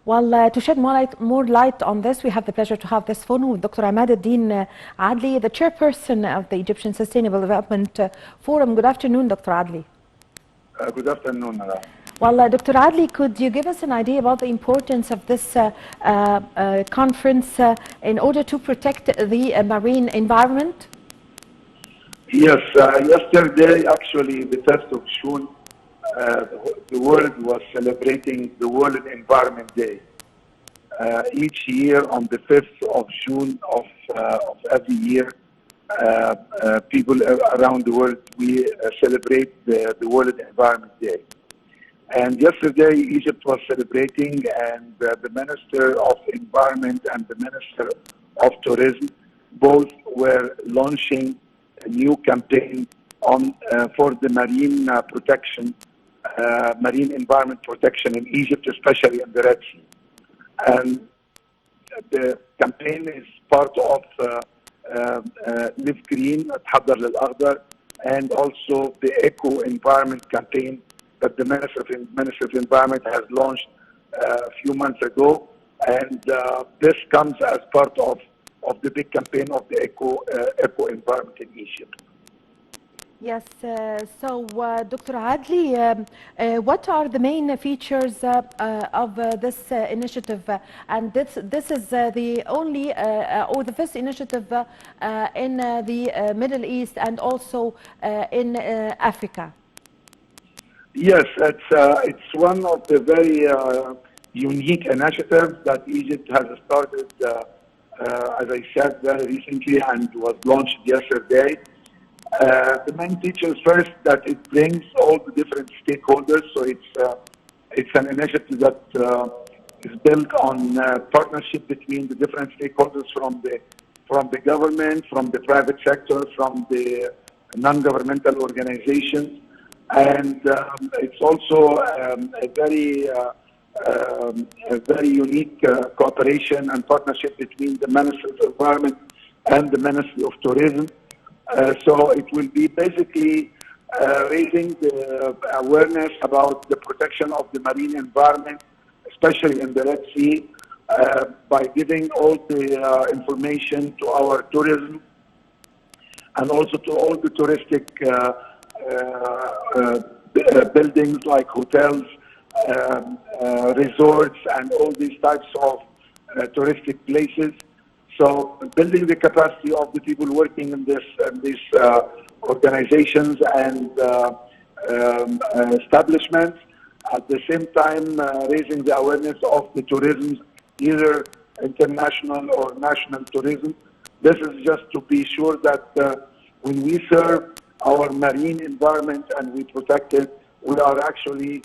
Well, to shed more light on this, we have the pleasure to have this phone with Dr. Emad Adly, the chairperson of the Egyptian Sustainable Development Forum. Good afternoon, Dr. Adly. Good afternoon. Well, Dr. Adly, could you give us an idea about the importance of this conference in order to protect the marine environment? Yes, yesterday, actually, the 1st of June, the world was celebrating the World Environment Day. Each year on the 5th of June of every year, people around the world, we celebrate the World Environment Day. And yesterday, Egypt was celebrating, and the Minister of Environment and the Minister of Tourism both were launching a new campaign on for the marine protection, marine environment protection in Egypt, especially in the Red Sea. And the campaign is part of Live Green, تحضر للأخضر, and also the Eco Environment campaign that the Minister of Environment has launched a few months ago. And this comes as part of the big campaign of the Eco Environment in Egypt. Yes, so Dr. Adly, what are the main features of this initiative? And this is the only or the first initiative in the Middle East and also in Africa. Yes, it's one of the very unique initiatives that Egypt has started, as I said, very recently and was launched yesterday. The main features first that it brings all the different stakeholders. So it's an initiative that is built on partnership between the different stakeholders from the government, from the private sector, from the non-governmental organizations, and it's also a very unique cooperation and partnership between the Ministry of Environment and the Ministry of Tourism. So it will be basically raising the awareness about the protection of the marine environment, especially in the Red Sea, by giving all the information to our tourism and also to all the touristic buildings like hotels, resorts, and all these types of touristic places. So building the capacity of the people working in these organizations and establishments, at the same time raising the awareness of the tourism, either international or national tourism. This is just to be sure that when we serve our marine environment and we protect it, we are actually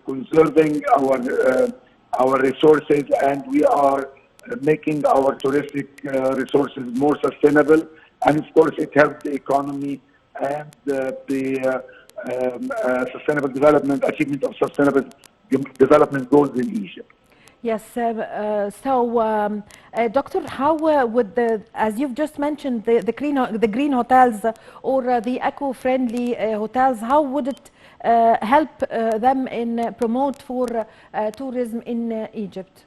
conserving our resources, and we are making our touristic resources more sustainable, and of course it helps the economy and the sustainable development, achievement of sustainable development goals in Egypt. Yes, Doctor, how would as you've just mentioned, the green hotels or the eco-friendly hotels, how would it help them in promote for tourism in Egypt?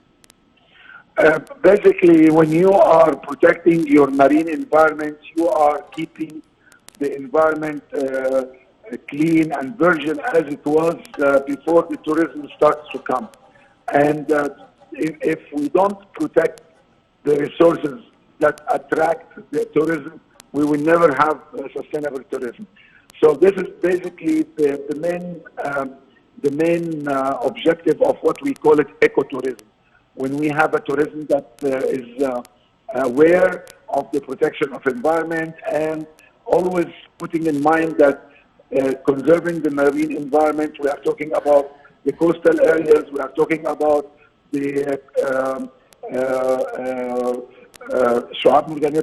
Basically, when you are protecting your marine environment, you are keeping the environment clean and virgin as it was before the tourism starts to come. And if we don't protect the resources that attract the tourism, we will never have sustainable tourism. So this is basically the main objective of what we call it ecotourism. When we have a tourism that is aware of the protection of environment and always putting in mind that conserving the marine environment, we are talking about the coastal areas, we are talking about the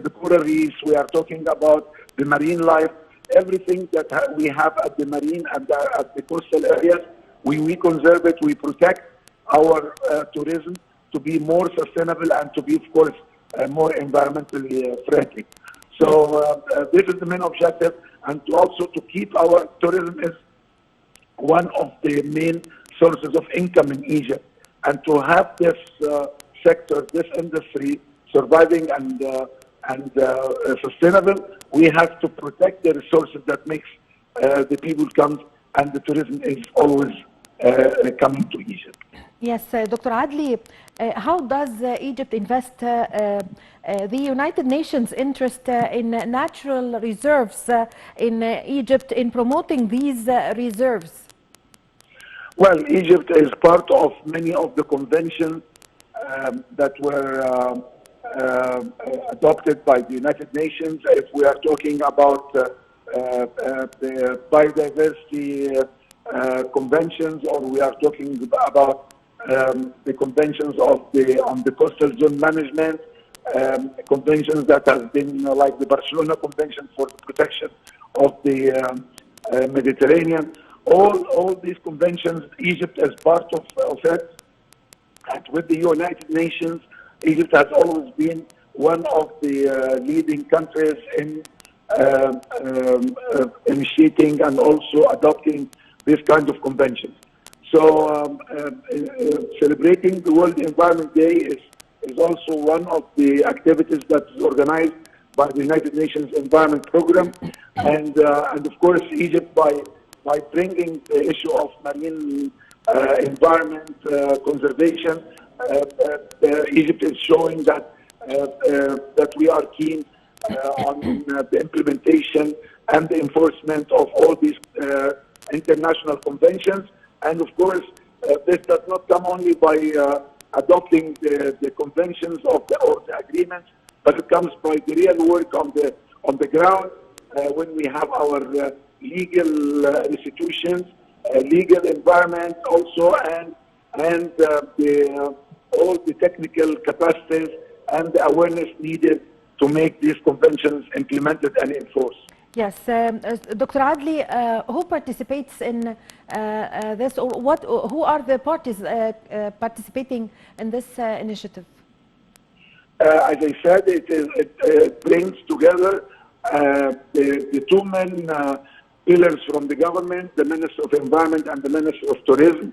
the coral reefs, we are talking about the marine life, everything that we have at the marine and at the coastal areas, we conserve it, we protect our tourism to be more sustainable and to be, of course, more environmentally friendly. So this is the main objective, and also to keep our tourism is one of the main sources of income in Egypt. and to have this sector, this industry surviving and sustainable, we have to protect the resources that makes the people come, and the tourism is always coming to Egypt. Yes, Dr. Adly, how does Egypt invest the United Nations interest in natural reserves in Egypt in promoting these reserves? Well, Egypt is part of many of the conventions that were adopted by the United Nations. If we are talking about the biodiversity conventions, or we are talking about the conventions on the coastal zone management, conventions that have been like the Barcelona Convention for the protection of the Mediterranean. All these conventions, Egypt is part of it. And with the United Nations, Egypt has always been one of the leading countries in initiating and also adopting this kind of conventions. So celebrating the World Environment Day is also one of the activities that is organized by the United Nations Environment Program. And of course, Egypt, by bringing the issue of marine environment conservation, Egypt is showing that we are keen on the implementation and the enforcement of all these international conventions. And of course, this does not come only by adopting the conventions or the agreements, but it comes by the real work on the ground when we have our legal institutions, legal environment also, and all the technical capacities and the awareness needed to make these conventions implemented and enforced. Yes, Dr. Adly, who participates in this, or who are the parties participating in this initiative? As I said, it brings together the two main pillars from the government, the Minister of Environment and the Minister of Tourism,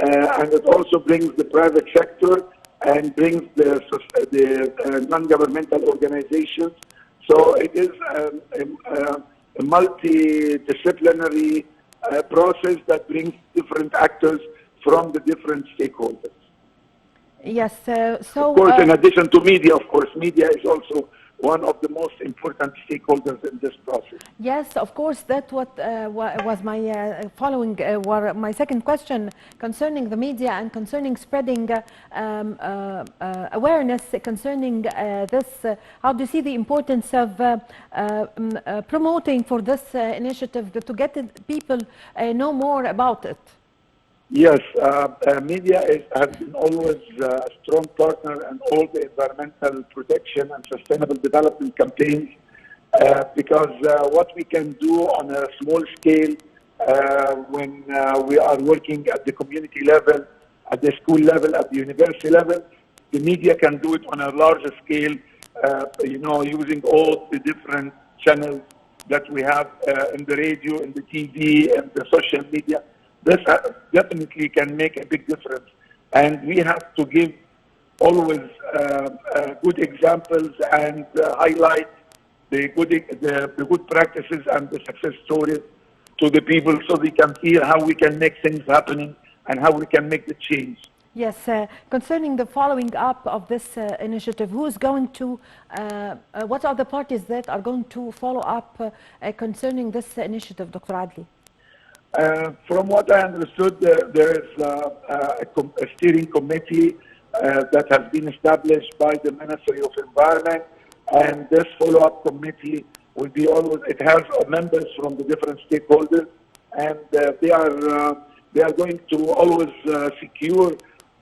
and it also brings the private sector and brings the non-governmental organizations. So it is a multidisciplinary process that brings different actors from the different stakeholders. Yes, of course, in addition to media, of course, media is also one of the most important stakeholders in this process. Yes, of course, that's what was my my second question concerning the media and concerning spreading awareness concerning this. How do you see the importance of promoting for this initiative to get people know more about it? Yes, media has been always a strong partner in all the environmental protection and sustainable development campaigns because what we can do on a small scale when we are working at the community level, at the school level, at the university level, the media can do it on a larger scale, using all the different channels that we have in the radio, in the TV, and the social media. This definitely can make a big difference, and we have to give always good examples and highlight the good practices and the success stories to the people, so they can feel how we can make things happening and how we can make the change. Yes, concerning the following up of this initiative, who is going to? What are the parties that are going to follow up concerning this initiative, Dr. Adly? From what I understood, there is a steering committee that has been established by the Ministry of Environment, and this follow-up committee will be it has members from the different stakeholders, and they are going to always secure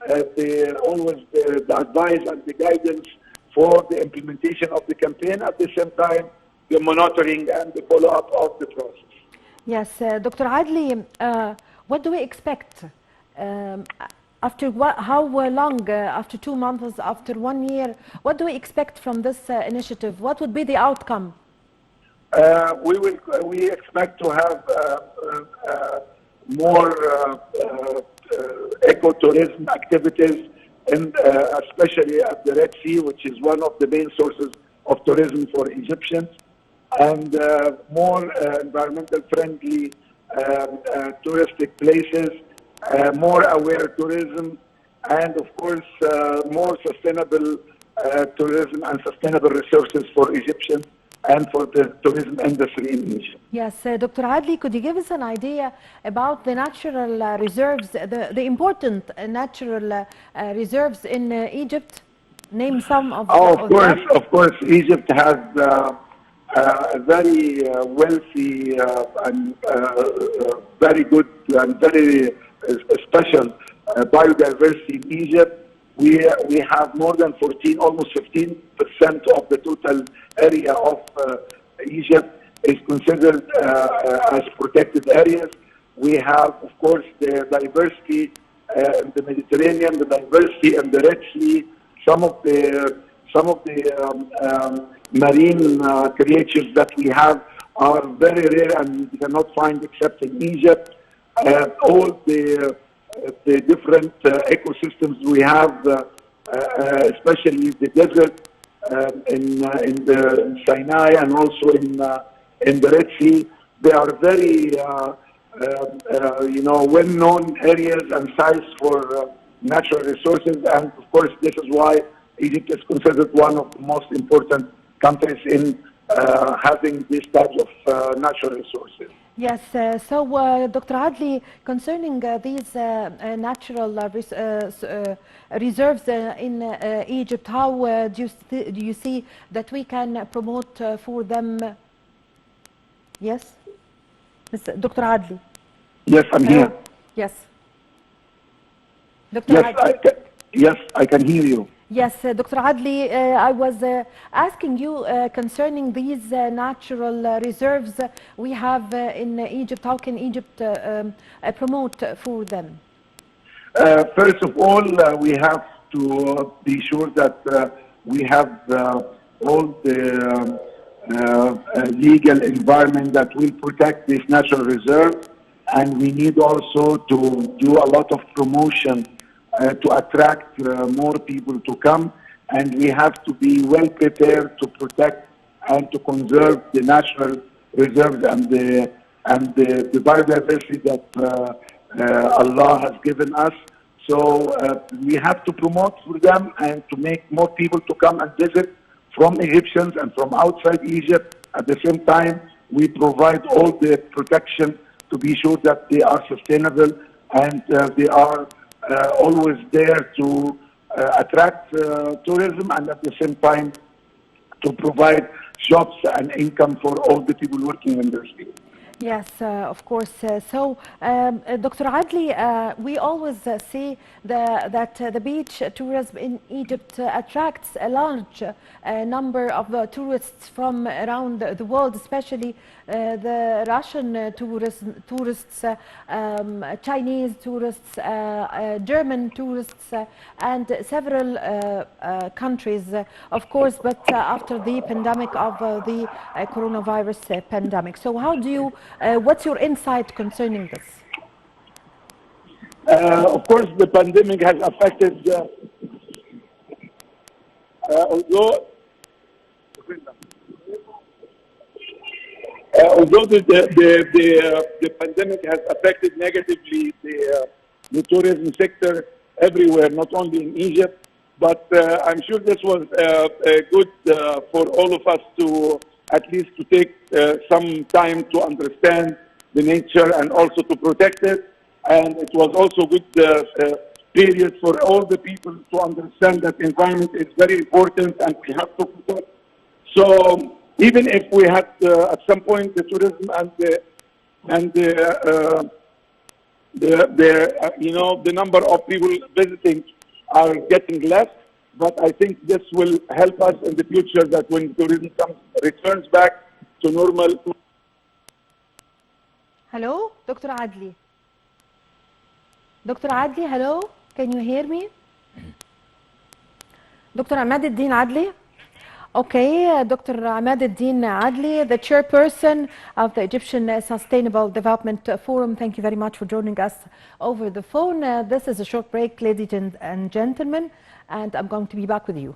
the advice and the guidance for the implementation of the campaign, at the same time the monitoring and the follow-up of the process. Yes, Dr. Adly, what do we expect after how long, after 2 months, after 1 year, what do we expect from this initiative? What would be the outcome? We expect to have more ecotourism activities, in, especially at the Red Sea, which is one of the main sources of tourism for Egyptians, and more environmental friendly touristic places, more aware tourism, and of course more sustainable tourism and sustainable resources for Egyptians and for the tourism industry in Egypt. Yes, Dr. Adly, could you give us an idea about the natural reserves, the important natural reserves in Egypt? Name some of, Oh, of them. of course, Egypt has a very wealthy and very good and very special biodiversity in Egypt. We have more than 14, almost 15% of the total area of Egypt is considered as protected areas. We have, of course, the diversity in the Mediterranean, the diversity in the Red Sea. Some of the marine creatures that we have are very rare and you cannot find except in Egypt. All the different ecosystems we have, especially the desert in the Sinai and also in the Red Sea, they are very well-known areas and sites for natural resources, and of course this is why Egypt is considered one of the most important countries in having these types of natural resources. Yes, so Dr. Adly, concerning these natural reserves in Egypt, how do you see that we can promote for them? Yes, Dr. Adly. Yes, I'm here. Yes. Dr. Yes, Adly. yes, I can hear you. Yes, Dr. Adly, I was asking you concerning these natural reserves we have in Egypt. How can Egypt promote for them? First of all, we have to be sure that we have all the legal environment that will protect this natural reserve, and we need also to do a lot of promotion to attract more people to come, and we have to be well prepared to protect and to conserve the natural reserves and the biodiversity that Allah has given us. So we have to promote for them and to make more people to come and visit from Egyptians and from outside Egypt. At the same time, we provide all the protection to be sure that they are sustainable and they are always there to attract tourism, and at the same time to provide jobs and income for all the people working in this field. Yes, of course. Dr. Adly, we always see that the beach tourism in Egypt attracts a large number of tourists from around the world, especially the Russian tourists, Chinese tourists, German tourists, and several countries, of course, but after the pandemic of the coronavirus pandemic. So how do you what's your insight concerning this? Of course, the pandemic has affected, although the pandemic has affected negatively the tourism sector everywhere, not only in Egypt, but I'm sure this was good for all of us to at least to take some time to understand the nature and also to protect it. And it was also good period for all the people to understand that the environment is very important and we have to protect. So even if we had at some point the tourism and the number of people visiting are getting less, but I think this will help us in the future that when tourism returns back to normal. Hello, Dr. Adly. Dr. Adly, hello, can you hear me? Dr. Emad Adly? Okay, Dr. Emad Adly, the chairperson of the Egyptian Sustainable Development Forum, thank you very much for joining us over the phone. This is a short break, ladies and gentlemen, and I'm going to be back with you.